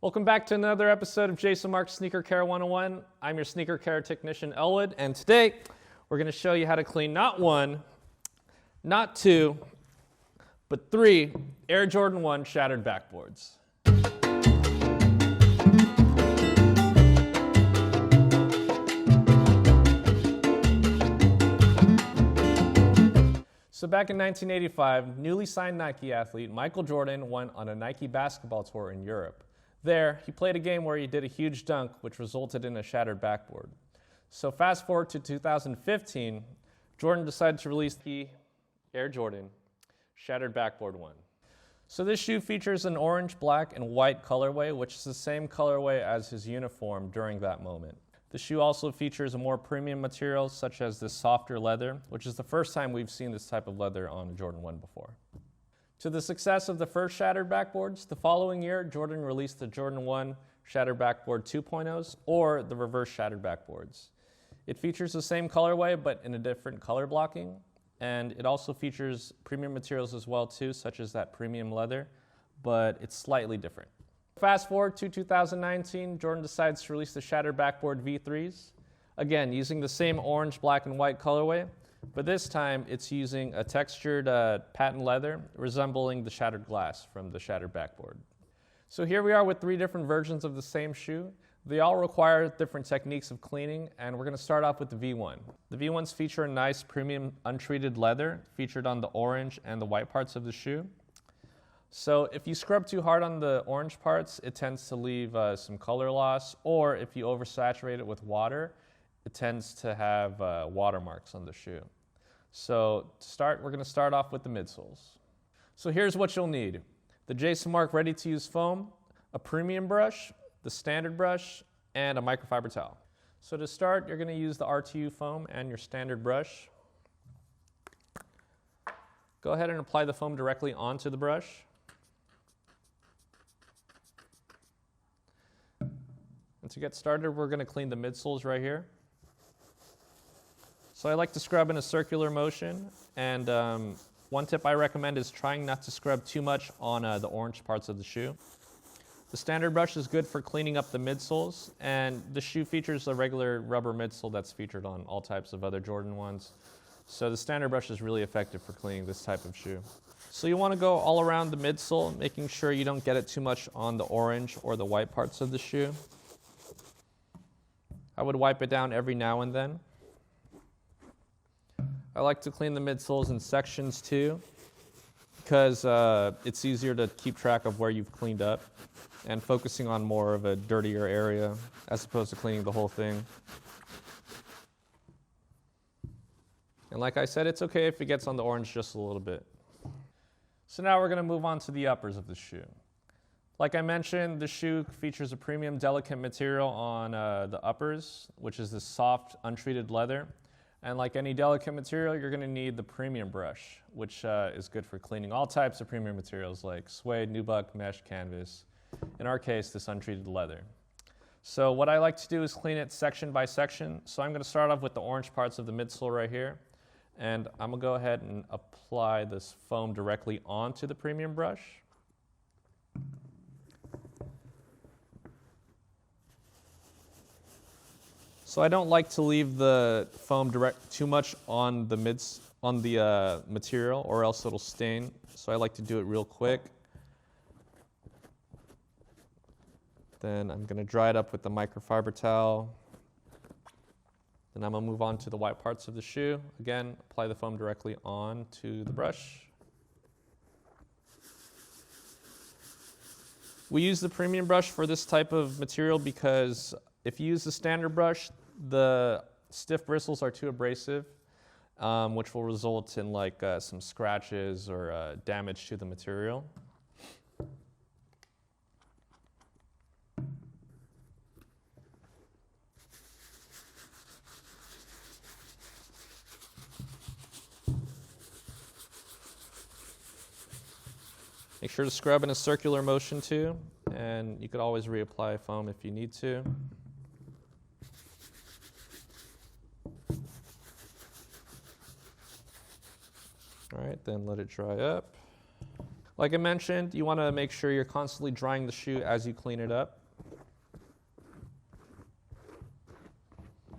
Welcome back to another episode of Jason Mark's Sneaker Care 101. I'm your sneaker care technician, Elwood, and today we're going to show you how to clean not one, not two, but three Air Jordan 1 Shattered Backboards. So back in 1985, newly signed Nike athlete Michael Jordan went on a Nike basketball tour in Europe. There, he played a game where he did a huge dunk, which resulted in a shattered backboard. So fast forward to 2015, Jordan decided to release the Air Jordan Shattered Backboard 1. So this shoe features an orange, black, and white colorway, which is the same colorway as his uniform during that moment. The shoe also features a more premium material, such as this softer leather, which is the first time we've seen this type of leather on a Jordan 1 before. To the success of the first Shattered Backboards, the following year, Jordan released the Jordan 1 Shattered Backboard 2.0s, or the reverse Shattered Backboards. It features the same colorway, but in a different color blocking, and it also features premium materials as well too, such as that premium leather, but it's slightly different. Fast forward to 2019, Jordan decides to release the Shattered Backboard V3s, again using the same orange, black, and white colorway, but this time it's using a textured patent leather resembling the shattered glass from the Shattered Backboard. So here we are with three different versions of the same shoe. They all require different techniques of cleaning, and we're going to start off with the V1. The V1s feature a nice premium untreated leather featured on the orange and the white parts of the shoe. So if you scrub too hard on the orange parts, it tends to leave some color loss, or if you oversaturate it with water, it tends to have watermarks on the shoe. So to start, we're going to start off with the midsoles. So here's what you'll need: the Jason Markk ready-to-use foam, a premium brush, the standard brush, and a microfiber towel. So to start, you're going to use the RTU foam and your standard brush. Go ahead and apply the foam directly onto the brush. And to get started, we're going to clean the midsoles right here. So I like to scrub in a circular motion, and one tip I recommend is trying not to scrub too much on the orange parts of the shoe. The standard brush is good for cleaning up the midsoles, and the shoe features a regular rubber midsole that's featured on all types of other Jordan 1s. So the standard brush is really effective for cleaning this type of shoe. So you want to go all around the midsole, making sure you don't get it too much on the orange or the white parts of the shoe. I would wipe it down every now and then. I like to clean the midsoles in sections too, because it's easier to keep track of where you've cleaned up and focusing on more of a dirtier area as opposed to cleaning the whole thing. And like I said, it's okay if it gets on the orange just a little bit. So now we're going to move on to the uppers of the shoe. Like I mentioned, the shoe features a premium delicate material on the uppers, which is this soft, untreated leather. And like any delicate material, you're going to need the premium brush, which is good for cleaning all types of premium materials like suede, nubuck, mesh, canvas. In our case, this untreated leather. So what I like to do is clean it section by section. So I'm going to start off with the orange parts of the midsole right here. And I'm going to go ahead and apply this foam directly onto the premium brush. So I don't like to leave the foam too much on the material, or else it'll stain. So I like to do it real quick. Then I'm going to dry it up with the microfiber towel. Then I'm going to move on to the white parts of the shoe. Again, apply the foam directly onto the brush. We use the premium brush for this type of material because if you use the standard brush, the stiff bristles are too abrasive, which will result in some scratches or damage to the material. Make sure to scrub in a circular motion too, and you could always reapply foam if you need to. All right, then let it dry up. Like I mentioned, you want to make sure you're constantly drying the shoe as you clean it up.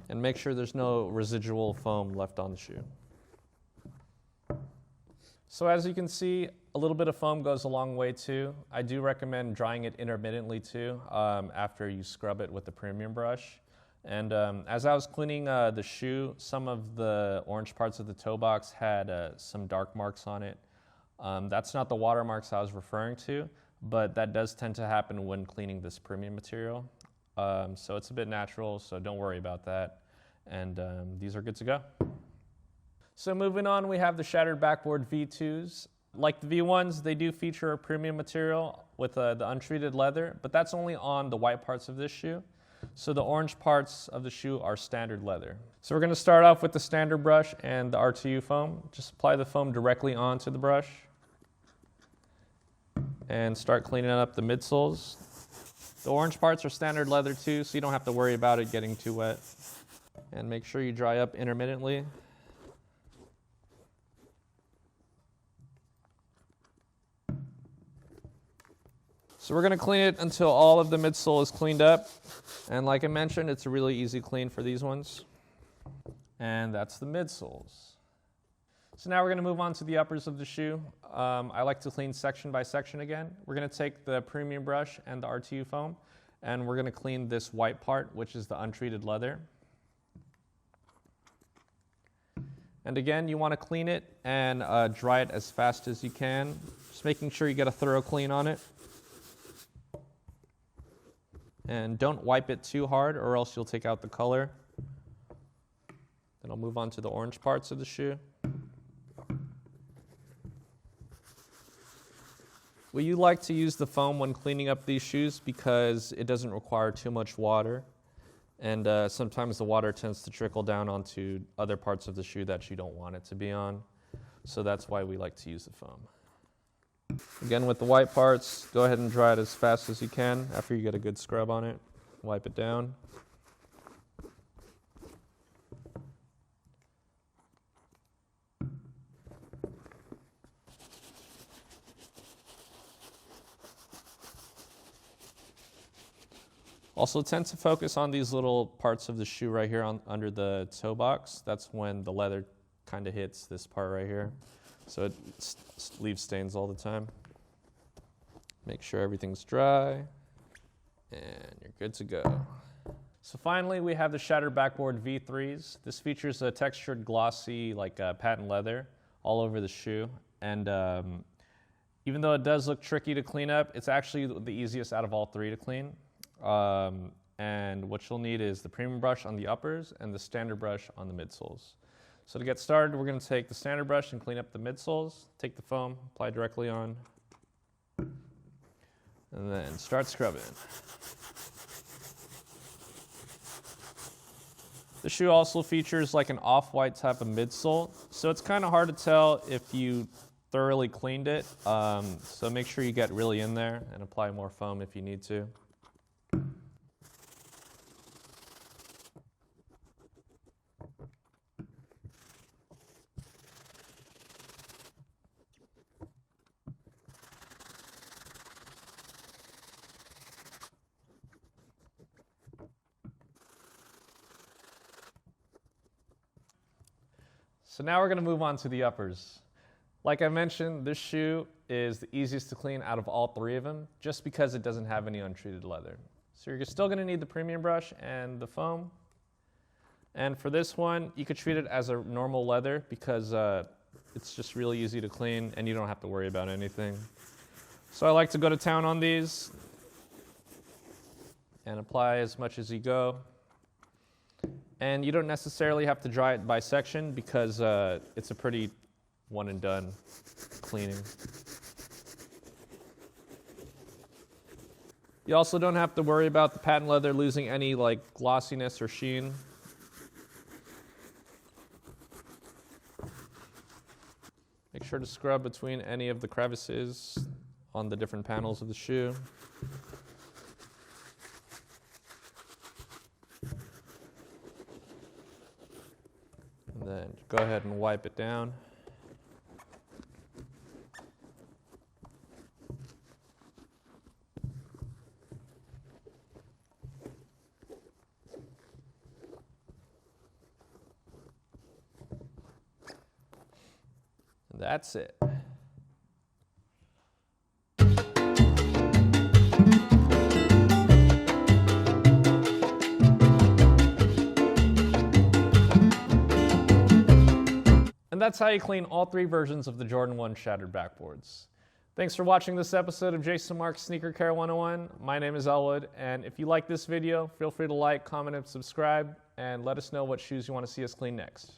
And make sure there's no residual foam left on the shoe. So as you can see, a little bit of foam goes a long way too. I do recommend drying it intermittently too after you scrub it with the premium brush. And as I was cleaning the shoe, some of the orange parts of the toe box had some dark marks on it. That's not the watermarks I was referring to, but that does tend to happen when cleaning this premium material. So it's a bit natural, so don't worry about that. And these are good to go. So moving on, we have the Shattered Backboard V2s. Like the V1s, they do feature a premium material with the untreated leather, but that's only on the white parts of this shoe. So the orange parts of the shoe are standard leather. So we're going to start off with the standard brush and the R2U foam. Just apply the foam directly onto the brush and start cleaning up the midsoles. The orange parts are standard leather too, so you don't have to worry about it getting too wet. And make sure you dry up intermittently. So we're going to clean it until all of the midsole is cleaned up. And like I mentioned, it's a really easy clean for these ones. And that's the midsoles. So now we're going to move on to the uppers of the shoe. I like to clean section by section again. We're going to take the premium brush and the R2U foam, and we're going to clean this white part, which is the untreated leather. And again, you want to clean it and dry it as fast as you can, just making sure you get a thorough clean on it. And don't wipe it too hard or else you'll take out the color. Then I'll move on to the orange parts of the shoe. We like to use the foam when cleaning up these shoes because it doesn't require too much water. And sometimes the water tends to trickle down onto other parts of the shoe that you don't want it to be on. So that's why we like to use the foam. Again, with the white parts, go ahead and dry it as fast as you can after you get a good scrub on it. Wipe it down. Also tend to focus on these little parts of the shoe right here under the toe box. That's when the leather kind of hits this part right here. So it leaves stains all the time. Make sure everything's dry, and you're good to go. So finally, we have the Shattered Backboard V3s. This features a textured, glossy, like patent leather all over the shoe. And even though it does look tricky to clean up, it's actually the easiest out of all three to clean. And what you'll need is the premium brush on the uppers and the standard brush on the midsoles. So to get started, we're going to take the standard brush and clean up the midsoles, take the foam, apply directly on, and then start scrubbing. The shoe also features like an off-white type of midsole, so it's kind of hard to tell if you thoroughly cleaned it. So make sure you get really in there and apply more foam if you need to. So now we're going to move on to the uppers. Like I mentioned, this shoe is the easiest to clean out of all three of them, just because it doesn't have any untreated leather. So you're still going to need the premium brush and the foam. And for this one, you could treat it as a normal leather because it's just really easy to clean and you don't have to worry about anything. So I like to go to town on these and apply as much as you go. And you don't necessarily have to dry it by section because it's a pretty one and done cleaning. You also don't have to worry about the patent leather losing any like glossiness or sheen. Make sure to scrub between any of the crevices on the different panels of the shoe. And then go ahead and wipe it down. that's it. And that's how you clean all 3 versions of the Jordan 1 Shattered Backboards. Thanks for watching this episode of Jason Mark's Sneaker Care 101. My name is Elwood, and if you like this video, feel free to like, comment, and subscribe, and let us know what shoes you want to see us clean next.